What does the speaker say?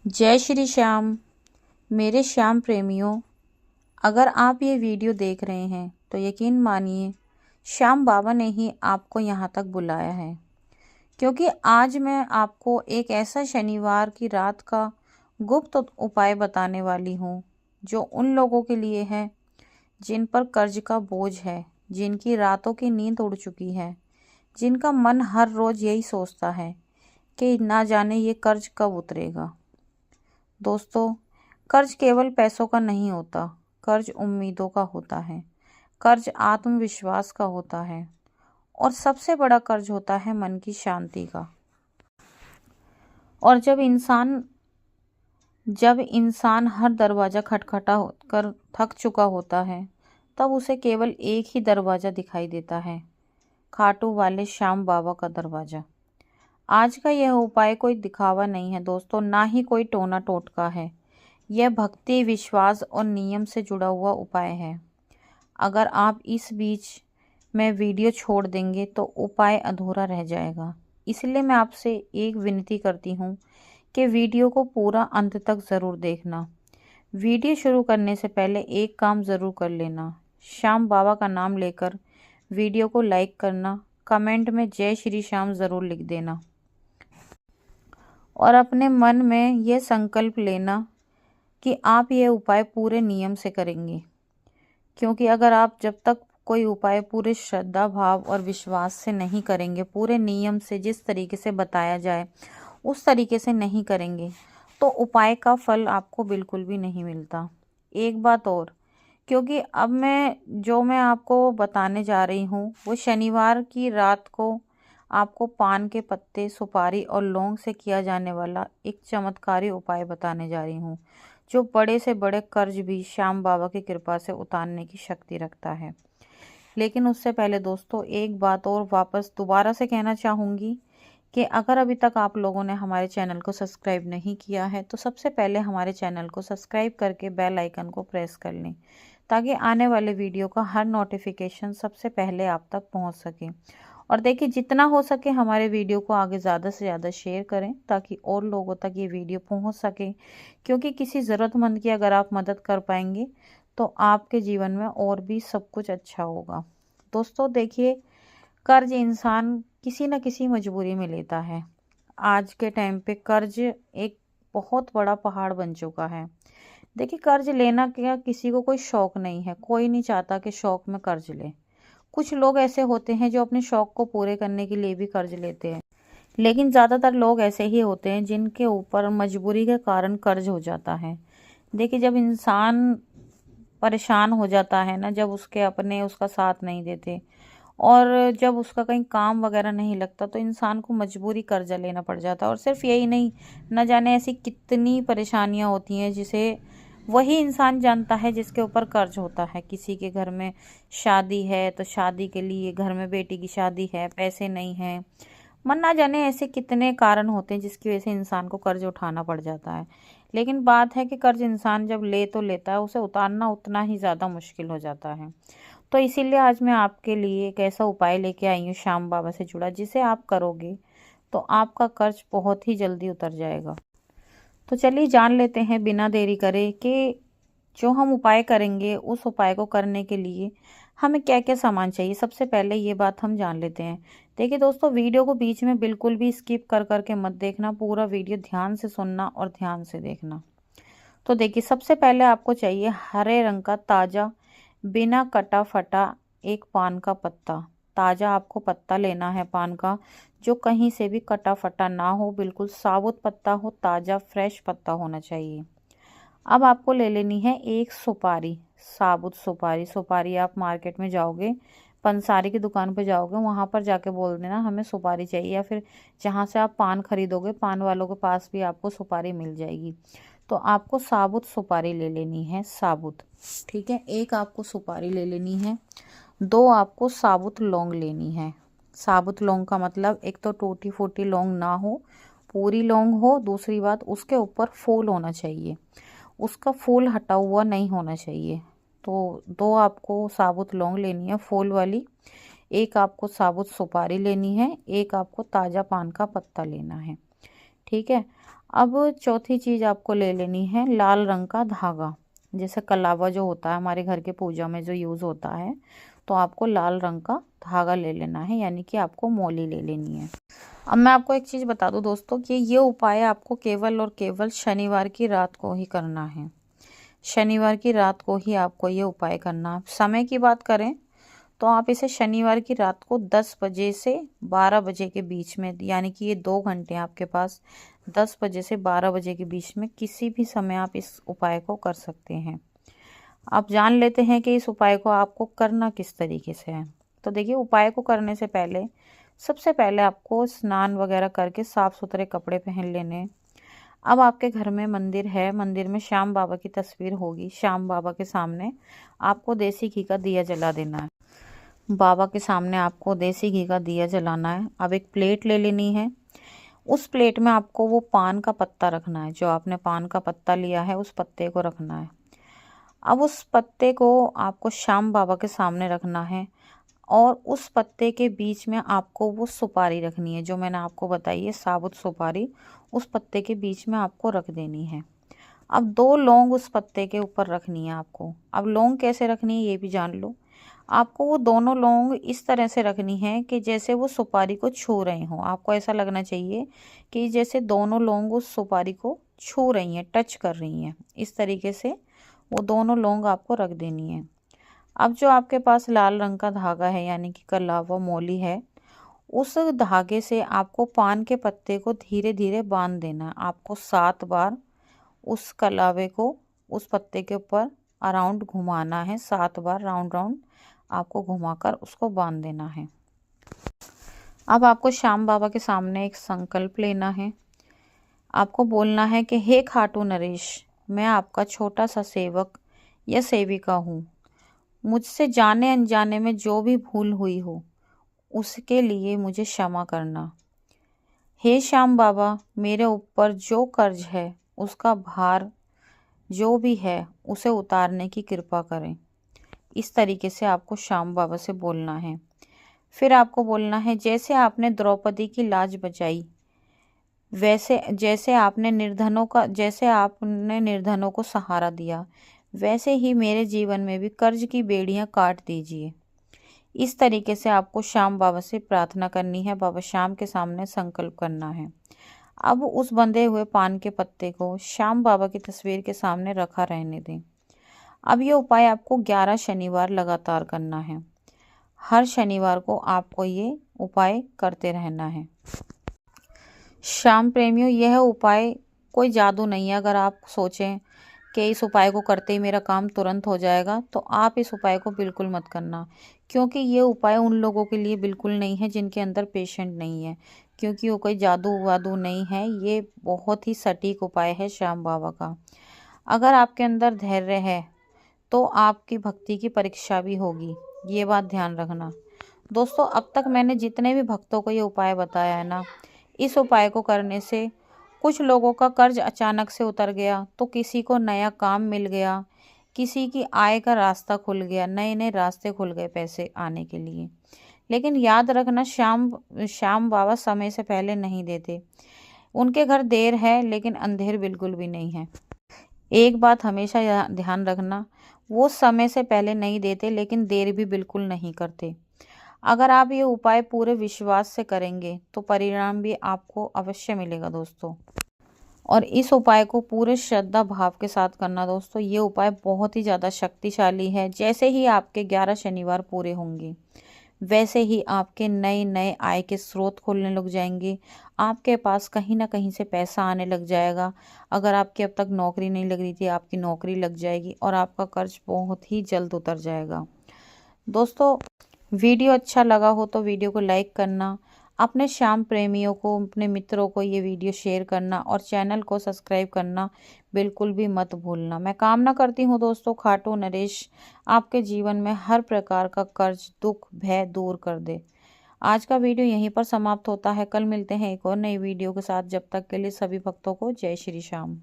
जय श्री श्याम। मेरे श्याम प्रेमियों, अगर आप ये वीडियो देख रहे हैं तो यकीन मानिए श्याम बाबा ने ही आपको यहाँ तक बुलाया है, क्योंकि आज मैं आपको एक ऐसा शनिवार की रात का गुप्त उपाय बताने वाली हूँ जो उन लोगों के लिए है जिन पर कर्ज का बोझ है, जिनकी रातों की नींद उड़ चुकी है, जिनका मन हर रोज यही सोचता है कि ना जाने ये कर्ज कब उतरेगा। दोस्तों, कर्ज केवल पैसों का नहीं होता, कर्ज उम्मीदों का होता है, कर्ज आत्मविश्वास का होता है और सबसे बड़ा कर्ज होता है मन की शांति का। और जब इंसान हर दरवाज़ा खटखटा कर थक चुका होता है, तब उसे केवल एक ही दरवाज़ा दिखाई देता है, खाटू वाले श्याम बाबा का दरवाज़ा। आज का यह उपाय कोई दिखावा नहीं है दोस्तों, ना ही कोई टोना टोटका है। यह भक्ति, विश्वास और नियम से जुड़ा हुआ उपाय है। अगर आप इस बीच में वीडियो छोड़ देंगे तो उपाय अधूरा रह जाएगा। इसलिए मैं आपसे एक विनती करती हूँ कि वीडियो को पूरा अंत तक ज़रूर देखना। वीडियो शुरू करने से पहले एक काम ज़रूर कर लेना, श्याम बाबा का नाम लेकर वीडियो को लाइक करना, कमेंट में जय श्री श्याम ज़रूर लिख देना और अपने मन में यह संकल्प लेना कि आप ये उपाय पूरे नियम से करेंगे। क्योंकि अगर आप जब तक कोई उपाय पूरे श्रद्धा भाव और विश्वास से नहीं करेंगे, पूरे नियम से जिस तरीके से बताया जाए उस तरीके से नहीं करेंगे, तो उपाय का फल आपको बिल्कुल भी नहीं मिलता। एक बात और, क्योंकि अब मैं आपको बताने जा रही हूँ वो शनिवार की रात को आपको पान के पत्ते, सुपारी और लौंग से किया जाने वाला एक चमत्कारी उपाय बताने जा रही हूँ, जो बड़े से बड़े कर्ज भी श्याम बाबा की कृपा से उतारने की शक्ति रखता है। लेकिन उससे पहले दोस्तों, एक बात और वापस दोबारा से कहना चाहूँगी कि अगर अभी तक आप लोगों ने हमारे चैनल को सब्सक्राइब नहीं किया है तो सबसे पहले हमारे चैनल को सब्सक्राइब करके बेल आइकन को प्रेस कर लें, ताकि आने वाले वीडियो का हर नोटिफिकेशन सबसे पहले आप तक पहुंच सके। और देखिए, जितना हो सके हमारे वीडियो को आगे ज़्यादा से ज़्यादा शेयर करें, ताकि और लोगों तक ये वीडियो पहुंच सके। क्योंकि किसी ज़रूरतमंद की अगर आप मदद कर पाएंगे तो आपके जीवन में और भी सब कुछ अच्छा होगा। दोस्तों देखिए, कर्ज इंसान किसी न किसी मजबूरी में लेता है। आज के टाइम पे कर्ज एक बहुत बड़ा पहाड़ बन चुका है। देखिए, कर्ज लेना क्या किसी को कोई शौक नहीं है, कोई नहीं चाहता कि शौक में कर्ज ले। कुछ लोग ऐसे होते हैं जो अपने शौक को पूरे करने के लिए भी कर्ज लेते हैं, लेकिन ज़्यादातर लोग ऐसे ही होते हैं जिनके ऊपर मजबूरी के कारण कर्ज हो जाता है। देखिए, जब इंसान परेशान हो जाता है ना, जब उसके अपने उसका साथ नहीं देते और जब उसका कहीं काम वगैरह नहीं लगता, तो इंसान को मजबूरी कर्जा लेना पड़ जाता है। और सिर्फ यही नहीं, न जाने ऐसी कितनी परेशानियां होती हैं जिसे वही इंसान जानता है जिसके ऊपर कर्ज होता है। किसी के घर में शादी है तो शादी के लिए, घर में बेटी की शादी है, पैसे नहीं है, मन ना जाने ऐसे कितने कारण होते हैं जिसकी वजह से इंसान को कर्ज उठाना पड़ जाता है। लेकिन बात है कि कर्ज इंसान जब ले तो लेता है, उसे उतारना उतना ही ज़्यादा मुश्किल हो जाता है। तो इसीलिए आज मैं आपके लिए एक ऐसा उपाय लेके आई हूँ श्याम बाबा से जुड़ा, जिसे आप करोगे तो आपका कर्ज बहुत ही जल्दी उतर जाएगा। तो चलिए जान लेते हैं बिना देरी करे कि जो हम उपाय करेंगे उस उपाय को करने के लिए हमें क्या क्या सामान चाहिए। सबसे पहले ये बात हम जान लेते हैं। देखिए दोस्तों, वीडियो को बीच में बिल्कुल भी स्किप कर करके मत देखना, पूरा वीडियो ध्यान से सुनना और ध्यान से देखना। तो देखिए, सबसे पहले आपको चाहिए हरे रंग का ताज़ा, बिना कटा फटा एक पान का पत्ता। ताज़ा आपको पत्ता लेना है पान का, जो कहीं से भी कटा फटा ना हो, बिल्कुल साबुत पत्ता हो, ताज़ा फ्रेश पत्ता होना चाहिए। अब आपको ले लेनी है एक सुपारी, साबुत सुपारी। सुपारी आप मार्केट में जाओगे, पंसारी की दुकान पर जाओगे, वहाँ पर जाके बोल देना हमें सुपारी चाहिए, या फिर जहाँ से आप पान खरीदोगे पान वालों के पास भी आपको सुपारी मिल जाएगी। तो आपको साबुत सुपारी ले लेनी है, साबुत। ठीक है, एक आपको सुपारी ले लेनी है। दो आपको साबुत लौंग लेनी है। साबुत लौंग का मतलब, एक तो टूटी फूटी लौंग ना हो, पूरी लौंग हो। दूसरी बात, उसके ऊपर फूल होना चाहिए, उसका फूल हटा हुआ नहीं होना चाहिए। तो दो आपको साबुत लौंग लेनी है फूल वाली, एक आपको साबुत सुपारी लेनी है, एक आपको ताज़ा पान का पत्ता लेना है। ठीक है, अब चौथी चीज़ आपको ले लेनी है लाल रंग का धागा। जैसे कलावा जो होता है हमारे घर के पूजा में जो यूज़ होता है, तो आपको लाल रंग का धागा ले लेना है, यानी कि आपको मौली ले लेनी है। अब मैं आपको एक चीज़ बता दूं दोस्तों कि ये उपाय आपको केवल और केवल शनिवार की रात को ही करना है। शनिवार की रात को ही आपको ये उपाय करना है। समय की बात करें तो आप इसे शनिवार की रात को 10 बजे से 12 बजे के बीच में, यानी कि ये 2 घंटे आपके पास 10 बजे से 12 बजे के बीच में किसी भी समय आप इस उपाय को कर सकते हैं। आप जान लेते हैं कि इस उपाय को आपको करना किस तरीके से है। तो देखिए, उपाय को करने से पहले सबसे पहले आपको स्नान वगैरह करके साफ सुथरे कपड़े पहन लेने। अब आपके घर में मंदिर है, मंदिर में श्याम बाबा की तस्वीर होगी। श्याम बाबा के सामने आपको देसी घी का दिया जला देना है। बाबा के सामने आपको देसी घी का दिया जलाना है। अब एक प्लेट ले लेनी है। उस प्लेट में आपको वो पान का पत्ता रखना है। जो आपने पान का पत्ता लिया है उस पत्ते को रखना है। अब उस पत्ते को आपको श्याम बाबा के सामने रखना है और उस पत्ते के बीच में आपको वो सुपारी रखनी है जो मैंने आपको बताई है, साबुत सुपारी उस पत्ते के बीच में आपको रख देनी है। अब 2 लौंग उस पत्ते के ऊपर रखनी है आपको। अब लौंग कैसे रखनी है ये भी जान लो। आपको वो दोनों लौंग इस तरह से रखनी है कि जैसे वो सुपारी को छू रहे हों। आपको ऐसा लगना चाहिए कि जैसे दोनों लौंग उस सुपारी को छू रही हैं, टच कर रही हैं। इस तरीके से वो दोनों लौंग आपको रख देनी है। अब जो आपके पास लाल रंग का धागा है, यानी कि कलावा मौली है, उस धागे से आपको पान के पत्ते को धीरे धीरे बांध देना है। आपको 7 बार उस कलावे को उस पत्ते के ऊपर अराउंड घुमाना है। 7 बार राउंड राउंड आपको घुमाकर उसको बांध देना है। अब आपको श्याम बाबा के सामने एक संकल्प लेना है। आपको बोलना है कि हे खाटू नरेश, मैं आपका छोटा सा सेवक या सेविका हूँ। मुझसे जाने अनजाने में जो भी भूल हुई हो उसके लिए मुझे क्षमा करना। हे श्याम बाबा, मेरे ऊपर जो कर्ज है उसका भार जो भी है उसे उतारने की कृपा करें। इस तरीके से आपको श्याम बाबा से बोलना है। फिर आपको बोलना है, जैसे आपने द्रौपदी की लाज बचाई, जैसे आपने निर्धनों को सहारा दिया, वैसे ही मेरे जीवन में भी कर्ज की बेड़ियां काट दीजिए। इस तरीके से आपको श्याम बाबा से प्रार्थना करनी है। बाबा श्याम के सामने संकल्प करना है। अब उस बंधे हुए पान के पत्ते को श्याम बाबा की तस्वीर के सामने रखा रहने दें। अब ये उपाय आपको 11 शनिवार लगातार करना है। हर शनिवार को आपको ये उपाय करते रहना है। श्याम प्रेमियों, यह उपाय कोई जादू नहीं है। अगर आप सोचें कि इस उपाय को करते ही मेरा काम तुरंत हो जाएगा, तो आप इस उपाय को बिल्कुल मत करना, क्योंकि ये उपाय उन लोगों के लिए बिल्कुल नहीं है जिनके अंदर पेशेंट नहीं है, क्योंकि वो कोई जादू वादू नहीं है। ये बहुत ही सटीक उपाय है श्याम बाबा का। अगर आपके अंदर धैर्य है तो आपकी भक्ति की परीक्षा भी होगी, ये बात ध्यान रखना। दोस्तों, अब तक मैंने जितने भी भक्तों को ये उपाय बताया है ना, इस उपाय को करने से कुछ लोगों का कर्ज अचानक से उतर गया, तो किसी को नया काम मिल गया, किसी की आय का रास्ता खुल गया, नए नए रास्ते खुल गए पैसे आने के लिए। लेकिन याद रखना, श्याम बाबा समय से पहले नहीं देते। उनके घर देर है लेकिन अंधेर बिल्कुल भी नहीं है। एक बात हमेशा ध्यान रखना, वो समय से पहले नहीं देते लेकिन देर भी बिल्कुल नहीं करते। अगर आप ये उपाय पूरे विश्वास से करेंगे तो परिणाम भी आपको अवश्य मिलेगा दोस्तों। और इस उपाय को पूरे श्रद्धा भाव के साथ करना दोस्तों। ये उपाय बहुत ही ज़्यादा शक्तिशाली है। जैसे ही आपके 11 शनिवार पूरे होंगे, वैसे ही आपके नए नए आय के स्रोत खुलने लग जाएंगे। आपके पास कहीं ना कहीं से पैसा आने लग जाएगा। अगर आपकी अब तक नौकरी नहीं लग रही थी, आपकी नौकरी लग जाएगी और आपका कर्ज बहुत ही जल्द उतर जाएगा। दोस्तों, वीडियो अच्छा लगा हो तो वीडियो को लाइक करना, अपने श्याम प्रेमियों को, अपने मित्रों को ये वीडियो शेयर करना और चैनल को सब्सक्राइब करना बिल्कुल भी मत भूलना। मैं कामना करती हूँ दोस्तों, खाटू नरेश आपके जीवन में हर प्रकार का कर्ज, दुख, भय दूर कर दे। आज का वीडियो यहीं पर समाप्त होता है। कल मिलते हैं एक और नई वीडियो के साथ। जब तक के लिए सभी भक्तों को जय श्री श्याम।